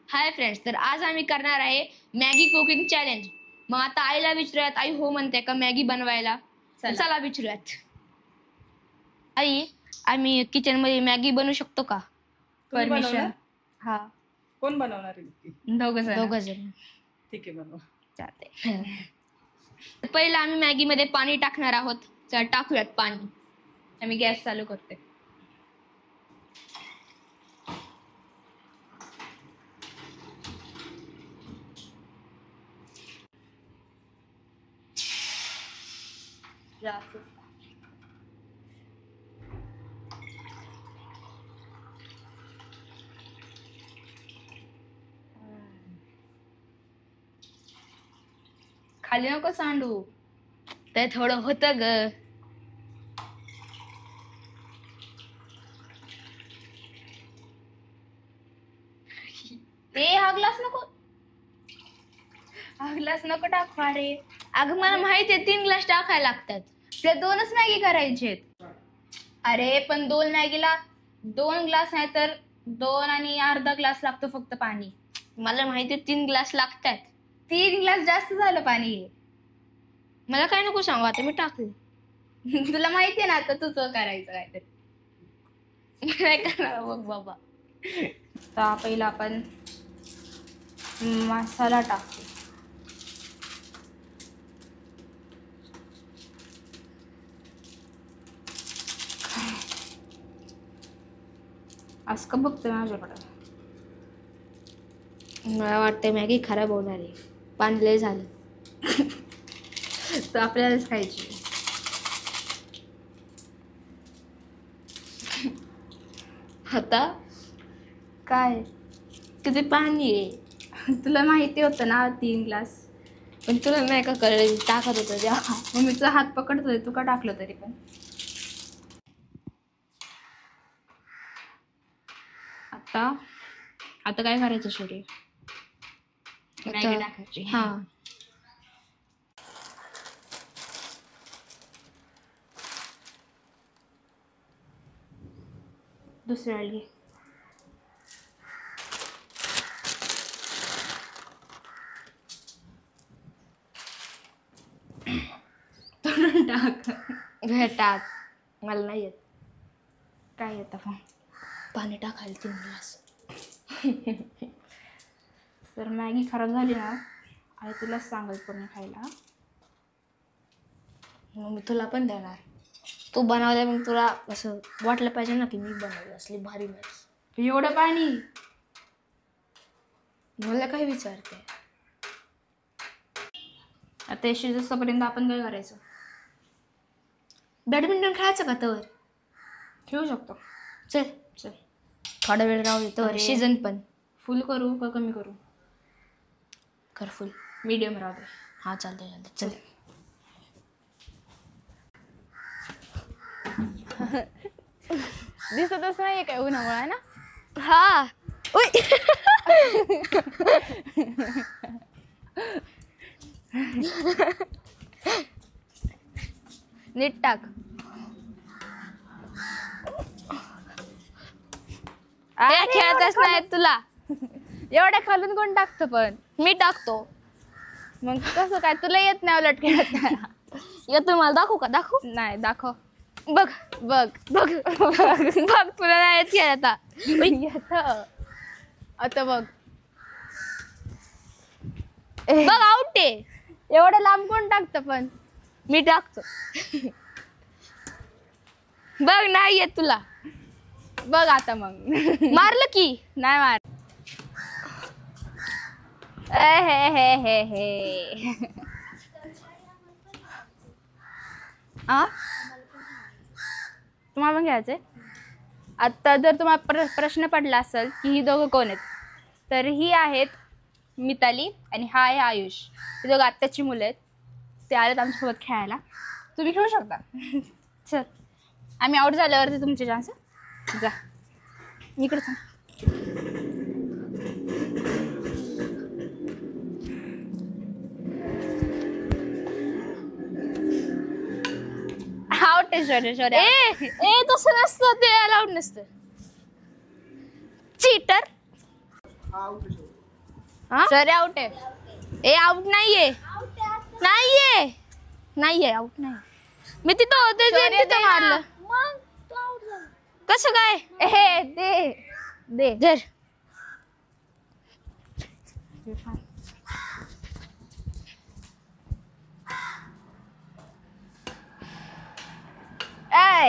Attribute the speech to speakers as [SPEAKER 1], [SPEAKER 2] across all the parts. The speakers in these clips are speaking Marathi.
[SPEAKER 1] हाय फ्रेंड्स, तर आज आम्ही करणार आहे मॅगी कुकिंग चॅलेंज। मग आता आईला विचारूयात, आई हो म्हणते का मॅगी बनवायला? चला विचारूयात। आई, आम्ही किचन मध्ये मॅगी बनवू शकतो का?
[SPEAKER 2] परमिशन?
[SPEAKER 1] हा,
[SPEAKER 2] कोण बनवणार आहे?
[SPEAKER 1] दोघं जण।
[SPEAKER 2] ठीक आहे, बनवा।
[SPEAKER 1] चालते। पहिला आम्ही मॅगी मध्ये पाणी टाकणार आहोत। चल टाकूयात पाणी। आम्ही गॅस चालू करते। खाली नको सांडू, ते थोडं होतं ग। ते हा ग्लास नको टाकू। अरे अगं मला माहिती आहे 3 ग्लास टाकायला लागतात, ते 2च मॅगी करायचे। अरे पण 2 मॅगीला 2 ग्लास नाही तर 2 आणि अर्धा ग्लास लागतो फक्त पाणी। मला माहिती आहे 3 ग्लास लागतात। 3 ग्लास जास्त झालं पाणी। मला काय नको सांगू, आता मी टाकू। तुला माहिती आहे ना आता तुझं करायचं काहीतरी। काय करणार बघ बाबा।
[SPEAKER 3] तर पहिला आपण मसाला टाकू। असं का बघतोय माझ्याकडे?
[SPEAKER 1] मला वाटतं मॅगी खराब होणार आहे, पाणी लय झालं।
[SPEAKER 3] तर आपल्यालाच खायची।
[SPEAKER 1] आता
[SPEAKER 3] काय
[SPEAKER 1] किती पाणी आहे?
[SPEAKER 3] तुला माहिती होतं ना 3 ग्लास?
[SPEAKER 1] पण तुला नाही का कळलं टाकत होतं तेव्हा?
[SPEAKER 3] मम्मीचा हात पकडतोय, तू का टाकलं तरी पण?
[SPEAKER 1] आता काय करायचं शौर्य?
[SPEAKER 3] मॅगी टाकायची।
[SPEAKER 1] हा,
[SPEAKER 3] दुसरी आली।
[SPEAKER 1] टाक। मला नाही येत।
[SPEAKER 3] काय येतं मग?
[SPEAKER 1] पाणी टाकायला 3 ग्लास।
[SPEAKER 3] तर मॅगी खराब झाली ना, आई तुलाच सांगेल पूर्ण खायला।
[SPEAKER 1] मग मी तुला पण देणार। तू बनवलंय मग तुला असं वाटलं पाहिजे ना की मी बनवलं असली भारी मॅगी।
[SPEAKER 3] एवढं पाणी?
[SPEAKER 1] मला काय विचारते?
[SPEAKER 3] आता शिजोपर्यंत आपण काय करायचं?
[SPEAKER 1] बॅडमिंटन खेळायचं का तर?
[SPEAKER 3] ठेवू शकतो।
[SPEAKER 1] चल
[SPEAKER 3] चल
[SPEAKER 1] थोडा वेळ राहू दे तर सीजन पण।
[SPEAKER 3] फुल करू का कमी करू?
[SPEAKER 1] कर फुल।
[SPEAKER 3] मीडियम राहू दे।
[SPEAKER 1] हा चालतंय चल।
[SPEAKER 3] दिसतच नाहीये काय उन्हामुळे ना?
[SPEAKER 1] हा। नीट टाक। खेळतच नाही तुला।
[SPEAKER 3] एवढ्या खालून कोण टाकतं पण?
[SPEAKER 1] मी टाकतो।
[SPEAKER 3] मग कसं काय? तुला येत नाही उलट खेळत?
[SPEAKER 1] येतो मला दाखवू का? दाखवू?
[SPEAKER 3] नाही, दाखव।
[SPEAKER 1] बघ बघ बघ बघ तुला नाही येत खेळता?
[SPEAKER 3] येतं आता बघ।
[SPEAKER 1] बघ आउट आहे।
[SPEAKER 3] एवढं लांब कोण टाकतं पण?
[SPEAKER 1] मी टाकतो। बघ नाही येत तुला।
[SPEAKER 3] बघ आता मग।
[SPEAKER 1] मारलं की
[SPEAKER 3] नाही मार।
[SPEAKER 1] हे
[SPEAKER 3] तुम्हाला पण घ्यायचंय? आता जर तुम्हाला प्रश्न पडला असेल की ही दोघं कोण आहेत, तर ही आहेत मिताली आणि हा आहे आयुष। हे दोघं आत्ताची मुलं आहेत। ते आलेत आमच्यासोबत खेळायला। तुम्ही खेळू शकता। चल, आम्ही आउट झाल्यावरती तुमचे चान्स। जा इकडे थांब। आउट आहे शौर्य।
[SPEAKER 1] तसं नसतं, ते अलाउड नसतं। चीटर।
[SPEAKER 3] सर आउट आहे. ए आउट नाहीये, नाहीये, नाहीये, आउट नाही. मी तिथं होते तिथं मारलं. कसं काय? ए दे दे जर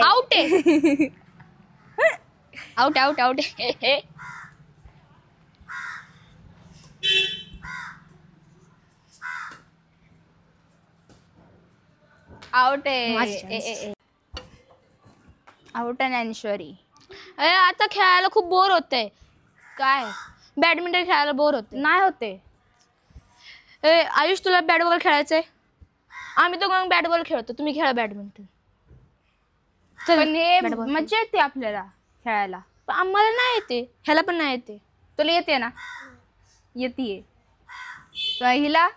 [SPEAKER 3] आउट आहे. Out out out. आउट आहे. आउट आहे ज्ञानेश्वरी. आता खेळायला खूप बोर होतंय. काय बॅडमिंटन खेळायला बोर होते? नाही होते. आयुष तुला बॅट बॉल खेळायचंय? आम्ही तर मग बॅट बॉल खेळतो, तुम्ही खेळा बॅडमिंटन. पण हे मजा येते आपल्याला खेळायला. पण आम्हाला नाही येते, ह्याला पण नाही येते. तुला येते ना? येते. हिला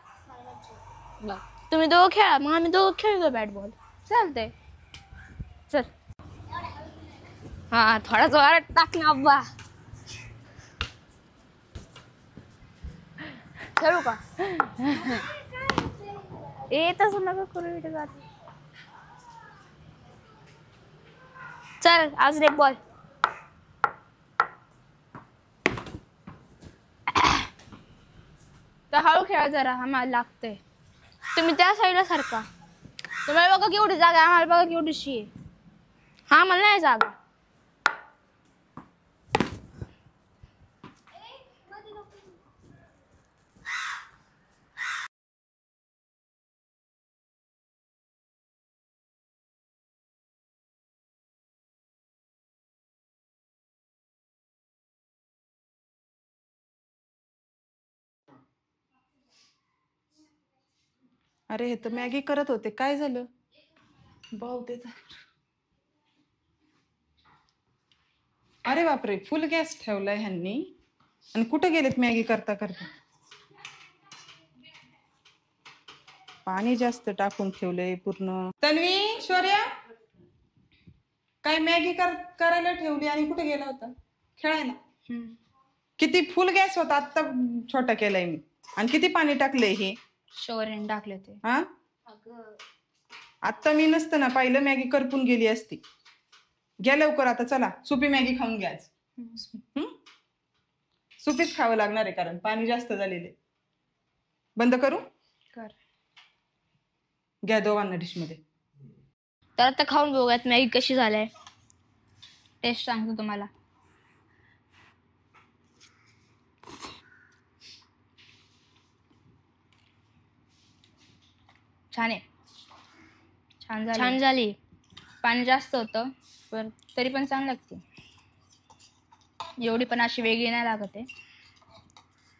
[SPEAKER 3] तुम्ही दोघं खेळा, मग आम्ही दोघं खेळतो बॅट बॉल. चालतंय चल. हा थोडा जोरात टाक ना अब्बा. खेळू का? तसं नका करू. चल आज एक बॉल. तर हळू खेळा जरा, आम्हाला लागतंय. तुम्ही त्या साईडला सारखा. तुम्हाला बघा केवढी जागा, आम्हाला बघा केवढीशी आहे. हा मला नाही जागा.
[SPEAKER 2] अरे हे तर मॅगी करत होते, काय झालं? भाऊ त्याचा. अरे बापरे, फुल गॅस ठेवलाय ह्यांनी. आणि कुठे गेलेत मॅगी करता करता? पाणी जास्त टाकून ठेवलंय पूर्ण. तन्वी, शौर्या, काय मॅगी करायला ठेवली आणि कुठे गेला होता? खेळायला. किती फुल गॅस होता, आता छोटा केलाय मी. आणि किती पाणी टाकलंय हे?
[SPEAKER 3] शौर्याने टाकले ते.
[SPEAKER 2] हा आता मी नसतं ना पाहिलं, मॅगी करपून गेली असती. घ्या लवकर आता, चला सुपी मॅगी खाऊन घ्या. सुपीच खावं लागणार आहे, कारण पाणी जास्त झालेले. बंद करू?
[SPEAKER 3] कर.
[SPEAKER 2] घ्या दोघांना डिश मध्ये.
[SPEAKER 3] तर आता खाऊन बघूयात मॅगी कशी झालाय. टेस्ट सांगतो तुम्हाला. छान आहे. छान झाली. पाणी जास्त होतं पण तरी पण छान लागते. एवढी पण अशी वेगळी नाही लागत आहे,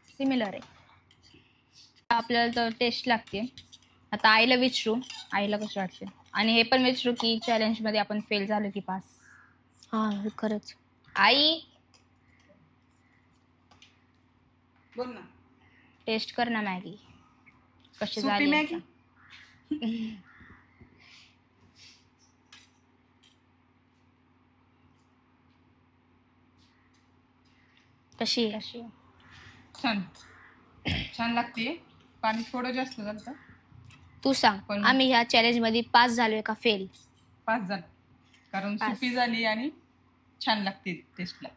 [SPEAKER 3] सिमिलर आहे. आपल्याला तर टेस्ट लागते. आता आईला विचारू, आईला कसं वाटते. आणि हे पण विचारू की चॅलेंजमध्ये आपण फेल झालो की पास. हा खरंच. आई
[SPEAKER 2] बोल ना.
[SPEAKER 3] टेस्ट कर ना मॅगी कशी
[SPEAKER 2] सुपी
[SPEAKER 3] झाली.
[SPEAKER 2] मॅगी.
[SPEAKER 3] कशी
[SPEAKER 2] छान छान लागते. पाणी थोडं जास्त झालं.
[SPEAKER 3] तू सांग, आम्ही ह्या चॅलेंज मध्ये पास झालोय का फेल?
[SPEAKER 2] पास झालं, कारण सुपी झाली आणि छान लागते टेस्टला.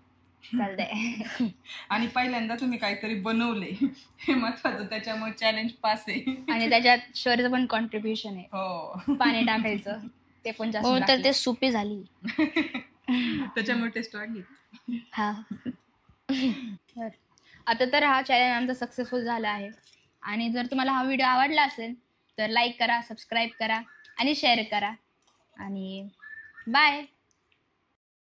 [SPEAKER 3] चालतंय.
[SPEAKER 2] आणि पहिल्यांदा तुम्ही काहीतरी बनवले हे महत्वाचं, त्याच्यामुळे चॅलेंज पास आहे.
[SPEAKER 3] आणि त्याच्यात शौर्याचं पण कॉन्ट्रीब्युशन आहे.
[SPEAKER 2] हो,
[SPEAKER 3] पाणी टाकायचं ते पण जास्त. तर ते सुपी झाली
[SPEAKER 2] त्याच्यामुळे टेस्ट वाढली.
[SPEAKER 3] हा. आता तर हा चॅलेंज आमचा सक्सेसफुल झाला आहे. आणि जर तुम्हाला हा व्हिडिओ आवडला असेल तर लाईक करा, सबस्क्राईब करा आणि शेअर करा. आणि बाय.